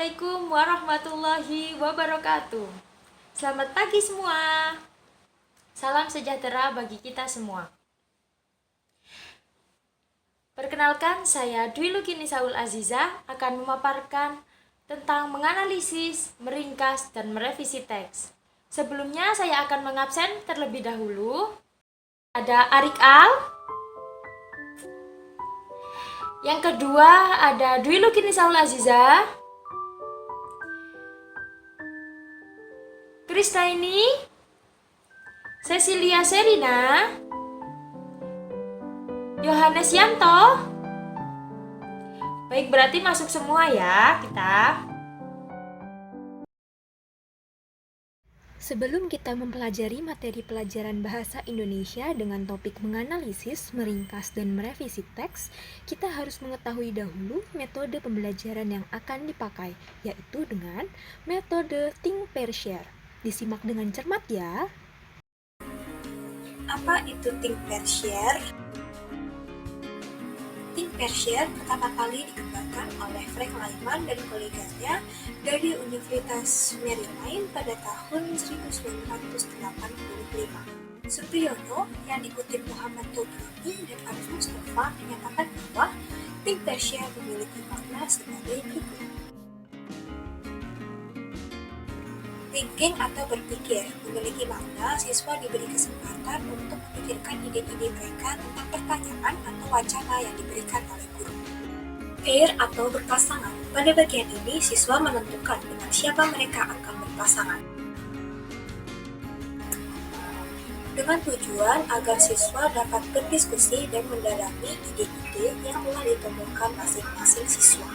Assalamualaikum warahmatullahi wabarakatuh. Selamat pagi semua. Salam sejahtera bagi kita semua. Perkenalkan, saya Dwi Lukini Saul Aziza akan memaparkan tentang menganalisis, meringkas, dan merevisi teks. Sebelumnya saya akan mengabsen terlebih dahulu. Ada Arik Al. Yang kedua ada Dwi Lukini Saul Aziza, Kristaini, Cecilia Serina, Yohanes Yanto. Baik, berarti masuk semua ya kita. Sebelum kita mempelajari materi pelajaran bahasa Indonesia dengan topik menganalisis, meringkas, dan merevisi teks, kita harus mengetahui dahulu metode pembelajaran yang akan dipakai, yaitu dengan metode think, pair, share. Disimak dengan cermat ya. Apa itu think, pair, share? Think, pair, share pertama kali dikembangkan oleh Frank Lyman dan koleganya dari Universitas Maryland pada tahun 1985. Supriyono yang dikutip Muhammad Tobroni dan Arif Mustafa menyatakan bahwa think, pair, share memiliki makna sebagai berikut. Thinking atau berpikir memiliki makna siswa diberi kesempatan untuk memikirkan ide-ide mereka tentang pertanyaan atau wacana yang diberikan oleh guru. Pair atau berpasangan. Pada bagian ini, siswa menentukan dengan siapa mereka akan berpasangan. Dengan tujuan agar siswa dapat berdiskusi dan mendalami ide-ide yang telah ditemukan masing-masing siswa.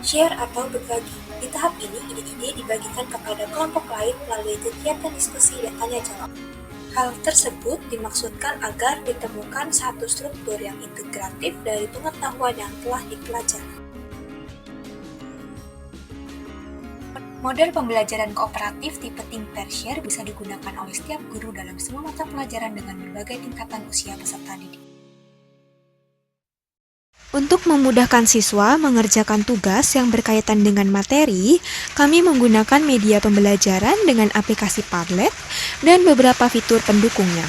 Share atau berbagi. Di tahap ini, ide-ide dibagikan kepada kelompok lain melalui kegiatan diskusi dan tanya jawab. Hal tersebut dimaksudkan agar ditemukan satu struktur yang integratif dari pengetahuan yang telah dipelajari. Model pembelajaran kooperatif tipe think, pair, share bisa digunakan oleh setiap guru dalam semua mata pelajaran dengan berbagai tingkatan usia peserta didik. Untuk memudahkan siswa mengerjakan tugas yang berkaitan dengan materi, kami menggunakan media pembelajaran dengan aplikasi Padlet dan beberapa fitur pendukungnya.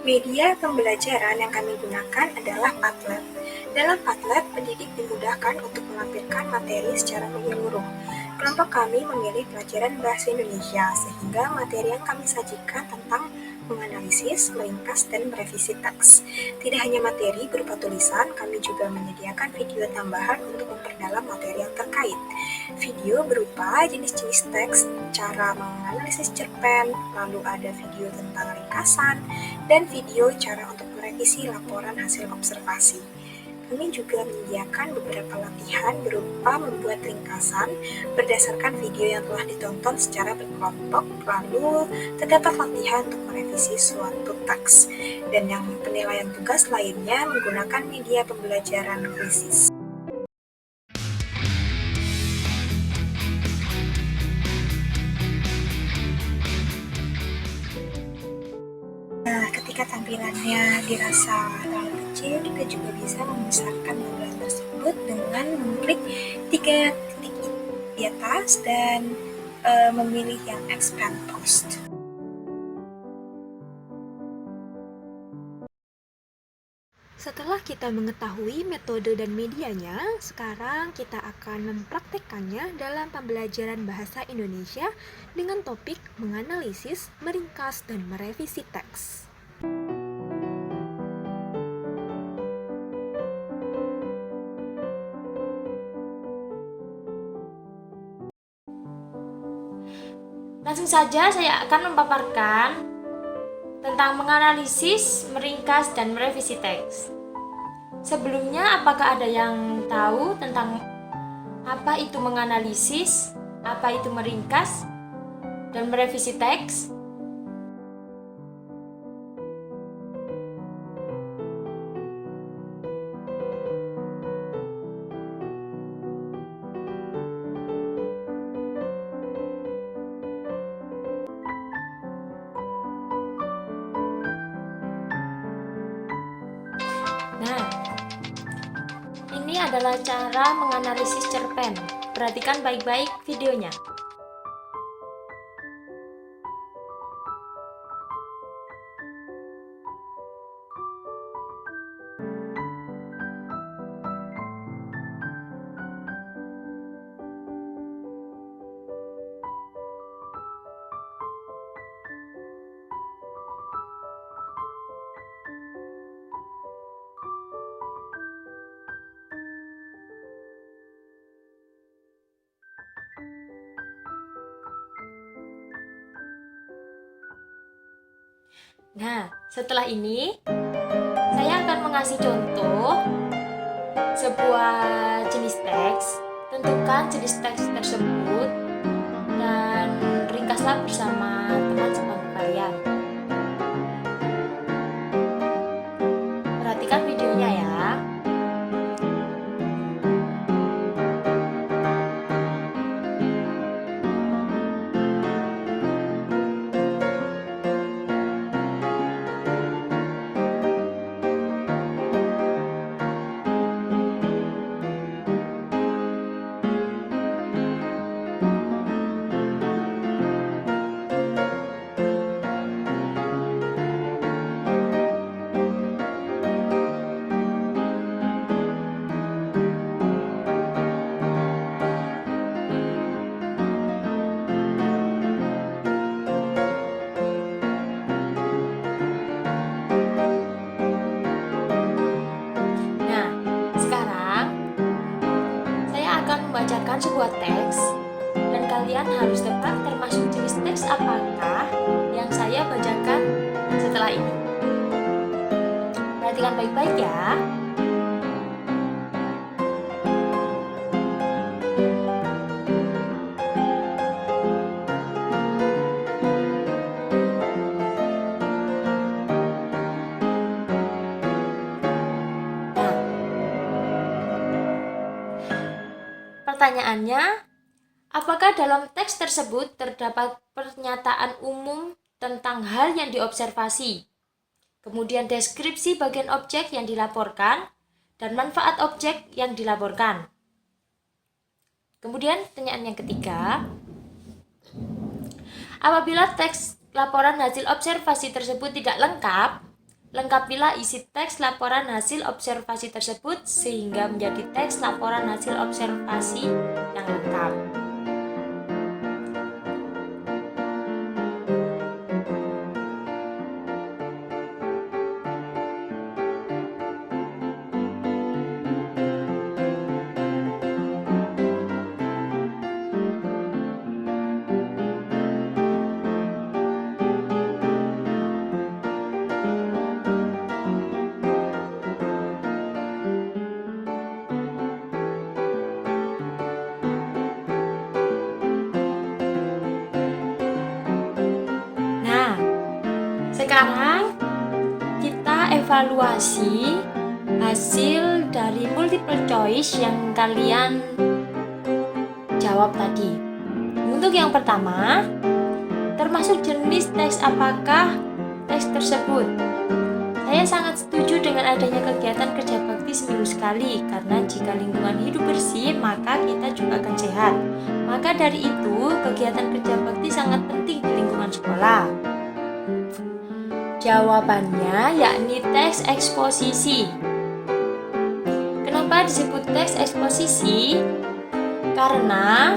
Media pembelajaran yang kami gunakan adalah Padlet. Dalam Padlet, pendidik dimudahkan untuk melampirkan materi secara menyeluruh. Kelompok kami memilih pelajaran bahasa Indonesia, sehingga materi yang kami sajikan tentang menganalisis, meringkas, dan merevisi teks. Tidak hanya materi berupa tulisan, kami juga menyediakan video tambahan untuk memperdalam materi yang terkait. Video berupa jenis-jenis teks, cara menganalisis cerpen, lalu ada video tentang ringkasan, dan video cara untuk merevisi laporan hasil observasi. Kami juga menyediakan beberapa latihan berupa membuat ringkasan berdasarkan video yang telah ditonton secara berkelompok, lalu terdapat latihan untuk merevisi suatu teks, dan yang penilaian tugas lainnya menggunakan media pembelajaran krisis. Ketika tampilannya dirasa terlalu kecil, kita juga bisa membesarkan tampilan tersebut dengan mengklik 3 titik di atas dan memilih yang expand post. Setelah kita mengetahui metode dan medianya, sekarang kita akan mempraktekkannya dalam pembelajaran bahasa Indonesia dengan topik menganalisis, meringkas, dan merevisi teks. Langsung saja saya akan memaparkan tentang menganalisis, meringkas, dan merevisi teks. Sebelumnya, apakah ada yang tahu tentang apa itu menganalisis, apa itu meringkas, dan merevisi teks? Nah, ini adalah cara menganalisis cerpen. Perhatikan baik-baik videonya. Nah, setelah ini saya akan mengasih contoh sebuah jenis teks. Tentukan jenis teks tersebut dan ringkaslah bersama teman sebangku kalian. Perhatikan videonya ya. Membacakan sebuah teks dan kalian harus tebak termasuk jenis teks apakah yang saya bacakan setelah ini. Perhatikan baik-baik ya. Pertanyaannya, apakah dalam teks tersebut terdapat pernyataan umum tentang hal yang diobservasi, kemudian deskripsi bagian objek yang dilaporkan, dan manfaat objek yang dilaporkan? Kemudian pertanyaan yang ketiga, apabila teks laporan hasil observasi tersebut tidak lengkap, lengkapilah isi teks laporan hasil observasi tersebut sehingga menjadi teks laporan hasil observasi yang lengkap. Sekarang kita evaluasi hasil dari multiple choice yang kalian jawab tadi. Untuk yang pertama, termasuk jenis teks apakah teks tersebut? Saya sangat setuju dengan adanya kegiatan kerja bakti seminggu sekali, karena jika lingkungan hidup bersih, maka kita juga akan sehat. Maka dari itu, kegiatan kerja bakti sangat penting di lingkungan sekolah. Jawabannya yakni teks eksposisi. Kenapa disebut teks eksposisi? Karena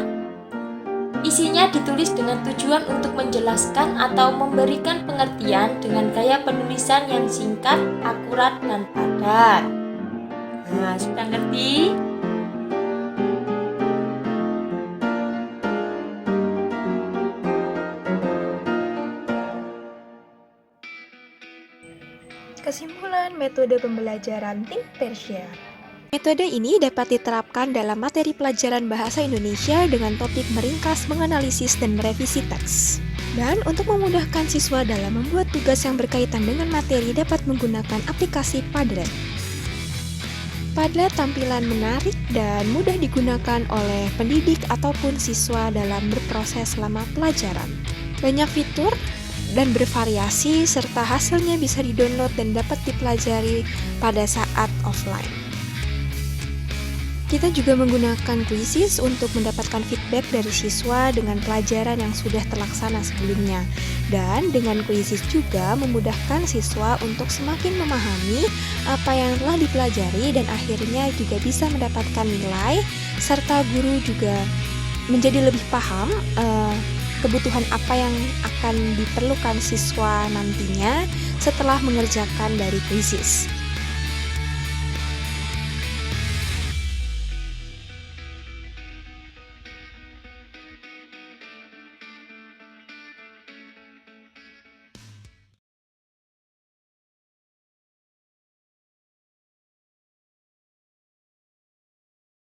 isinya ditulis dengan tujuan untuk menjelaskan atau memberikan pengertian dengan gaya penulisan yang singkat, akurat, dan padat. Nah, sudah ngerti? Kesimpulan metode pembelajaran Think Pair Share. Metode ini dapat diterapkan dalam materi pelajaran Bahasa Indonesia dengan topik meringkas, menganalisis, dan merevisi teks. Dan untuk memudahkan siswa dalam membuat tugas yang berkaitan dengan materi dapat menggunakan aplikasi Padlet. Padlet tampilan menarik dan mudah digunakan oleh pendidik ataupun siswa dalam berproses selama pelajaran. Banyak fitur dan bervariasi, serta hasilnya bisa di-download dan dapat dipelajari pada saat offline. Kita juga menggunakan quizzes untuk mendapatkan feedback dari siswa dengan pelajaran yang sudah terlaksana sebelumnya. Dan dengan quizzes juga memudahkan siswa untuk semakin memahami apa yang telah dipelajari dan akhirnya juga bisa mendapatkan nilai, serta guru juga menjadi lebih paham kebutuhan apa yang akan diperlukan siswa nantinya setelah mengerjakan dari quizzes.